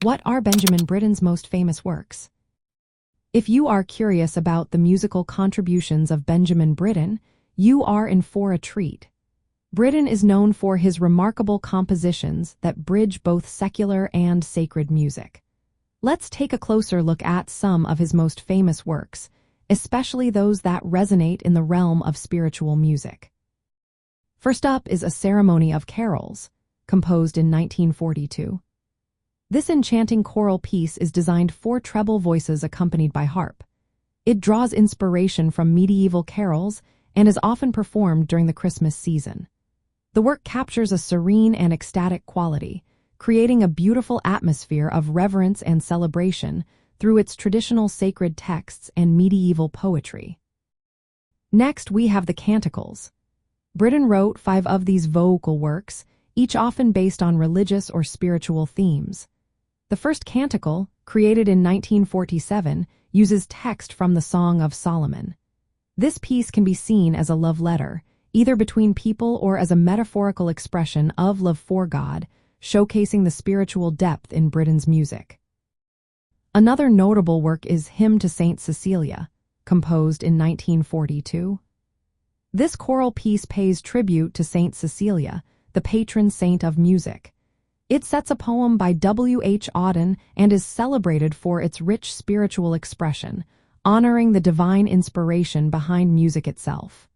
What are Benjamin Britten's most famous works? If you are curious about the musical contributions of Benjamin Britten, you are in for a treat. Britten is known for his remarkable compositions that bridge both secular and sacred music. Let's take a closer look at some of his most famous works, especially those that resonate in the realm of spiritual music. First up is A Ceremony of Carols, composed in 1942. This enchanting choral piece is designed for treble voices accompanied by harp. It draws inspiration from medieval carols and is often performed during the Christmas season. The work captures a serene and ecstatic quality, creating a beautiful atmosphere of reverence and celebration through its traditional sacred texts and medieval poetry. Next, we have the Canticles. Britten wrote 5 of these vocal works, each often based on religious or spiritual themes. The first canticle, created in 1947, uses text from the Song of Solomon. This piece can be seen as a love letter, either between people or as a metaphorical expression of love for God, showcasing the spiritual depth in Britten's music. Another notable work is Hymn to St Cecilia, composed in 1942. This choral piece pays tribute to St Cecilia, the patron saint of music. It sets a poem by W.H. Auden and is celebrated for its rich spiritual expression, honoring the divine inspiration behind music itself.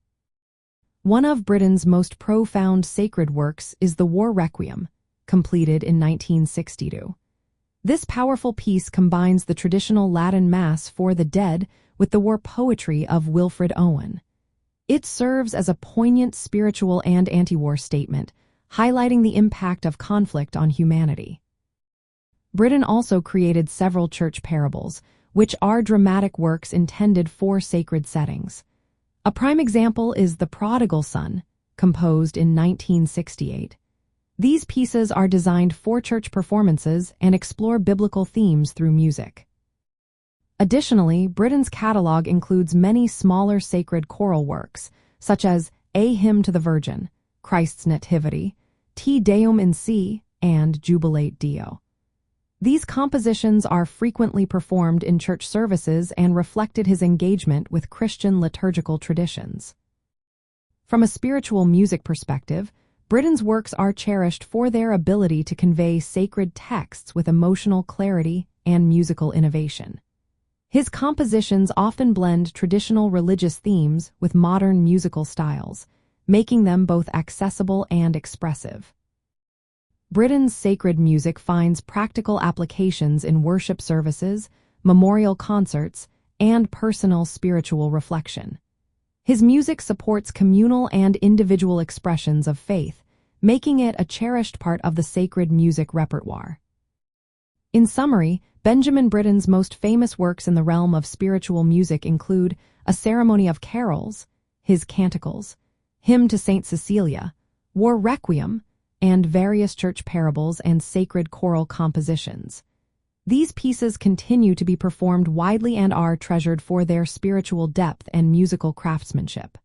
One of Britten's most profound sacred works is the War Requiem, completed in 1962. This powerful piece combines the traditional Latin Mass for the dead with the war poetry of Wilfred Owen. It serves as a poignant spiritual and anti-war statement, highlighting the impact of conflict on humanity. Britten also created several church parables, which are dramatic works intended for sacred settings. A prime example is The Prodigal Son, composed in 1968. These pieces are designed for church performances and explore biblical themes through music. Additionally, Britten's catalog includes many smaller sacred choral works, such as A Hymn to the Virgin, Christ's Nativity, Te Deum in C, and Jubilate Deo. These compositions are frequently performed in church services and reflected his engagement with Christian liturgical traditions. From a spiritual music perspective, Britten's works are cherished for their ability to convey sacred texts with emotional clarity and musical innovation. His compositions often blend traditional religious themes with modern musical styles, making them both accessible and expressive. Britten's sacred music finds practical applications in worship services, memorial concerts, and personal spiritual reflection. His music supports communal and individual expressions of faith, making it a cherished part of the sacred music repertoire. In summary, Benjamin Britten's most famous works in the realm of spiritual music include A Ceremony of Carols, his Canticles, Hymn to St Cecilia, War Requiem, and various church parables and sacred choral compositions. These pieces continue to be performed widely and are treasured for their spiritual depth and musical craftsmanship.